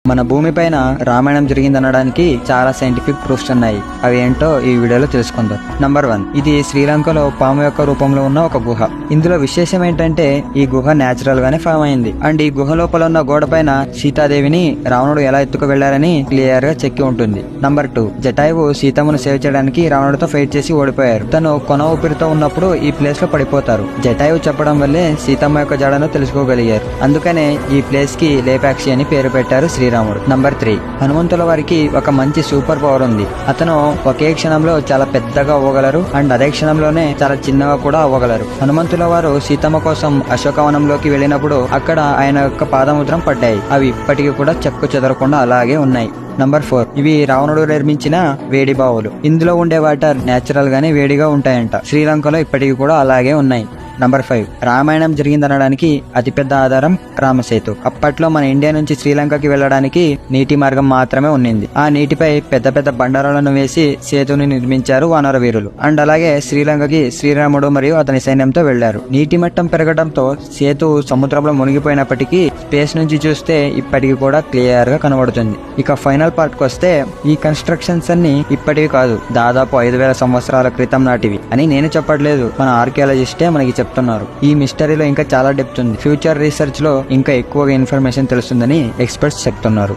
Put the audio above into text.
మన భూమిపైన రామాయణం జరిగిందనడానికి చాలా సైంటిఫిక్ ప్రూఫ్స్ ఉన్నాయి. అవి ఏంటో ఈ వీడియోలో తెలుసుకుందాం. నంబర్ 1, ఇది శ్రీలంకలో పాము యొక్క రూపంలో ఉన్న ఒక గుహ. ఇందులో విశేషం ఏంటంటే ఈ గుహ నేచురల్ గానే ఫామ్ అయింది. అండ్ ఈ గుహ లోపల ఉన్న గోడ పైన సీతాదేవిని రావణుడు ఎలా ఎత్తుకు వెళ్లారని క్లియర్ గా చెక్కి ఉంటుంది. నంబర్ 2, జటాయువు సీతమ్మను సేవ్ చేయడానికి రావణుడితో ఫైట్ చేసి ఓడిపోయారు. తను కొన ఊపిరితో ఉన్నప్పుడు ఈ ప్లేస్ లో పడిపోతారు. జటాయువు చెప్పడం వల్లే సీతమ్మ యొక్క జడను తెలుసుకోగలిగారు. అందుకనే ఈ ప్లేస్ కి లేపాక్షి అని పేరు పెట్టారు శ్రీరాముడు. నంబర్ 3, హనుమంతుల వారికి ఒక మంచి సూపర్ పవర్ ఉంది. అతను ఒకే క్షణంలో చాలా పెద్దగా అవ్వగలరు అండ్ అదే క్షణంలోనే చాలా చిన్నగా కూడా అవ్వగలరు. హనుమంతుల వారు సీతమ్మ కోసం అశోకవనంలోకి వెళ్ళినప్పుడు అక్కడ ఆయన యొక్క పాదముద్రం పడ్డాయి. అవి ఇప్పటికీ కూడా చెక్కు చెదరకుండా అలాగే ఉన్నాయి. నంబర్ 4, ఇవి రావణుడు నిర్మించిన వేడి బావులు. ఇందులో ఉండే వాటర్ నేచురల్ గానే వేడిగా ఉంటాయంట. శ్రీలంకలో ఇప్పటికీ కూడా అలాగే ఉన్నాయి. నంబర్ 5, రామాయణం జరిగిందనడానికి అతిపెద్ద ఆధారం రామసేతు. అప్పట్లో మన ఇండియా నుంచి శ్రీలంకకి వెళ్లడానికి నీటి మార్గం మాత్రమే ఉన్నింది. ఆ నీటిపై పెద్ద పెద్ద బండరాలను వేసి సేతుని నిర్మించారు వానర వీరులు. అండ్ అలాగే శ్రీలంకకి శ్రీరాముడు మరియు అతని సైన్యంతో వెళ్లారు. నీటి మట్టం పెరగడంతో సేతు సముద్రంలో మునిగిపోయినప్పటికీ స్పేస్ నుంచి చూస్తే ఇప్పటికీ కూడా క్లియర్ గా కనబడుతుంది. ఇక ఫైనల్ పార్ట్ కు వస్తే ఈ కన్స్ట్రక్షన్స్ అన్ని ఇప్పటివి కాదు, దాదాపు 5000 సంవత్సరాల క్రితం నాటివి అని నేను చెప్పట్లేదు, మన ఆర్కియాలజిస్టే మనకి చెప్తున్నారు. ఈ మిస్టరీలో ఇంకా చాలా డెప్త్ ఉంది. ఫ్యూచర్ రీసెర్చ్ లో ఇంకా ఎక్కువగా ఇన్ఫర్మేషన్ తెలుస్తుందని ఎక్స్పర్ట్స్ చెప్తున్నారు.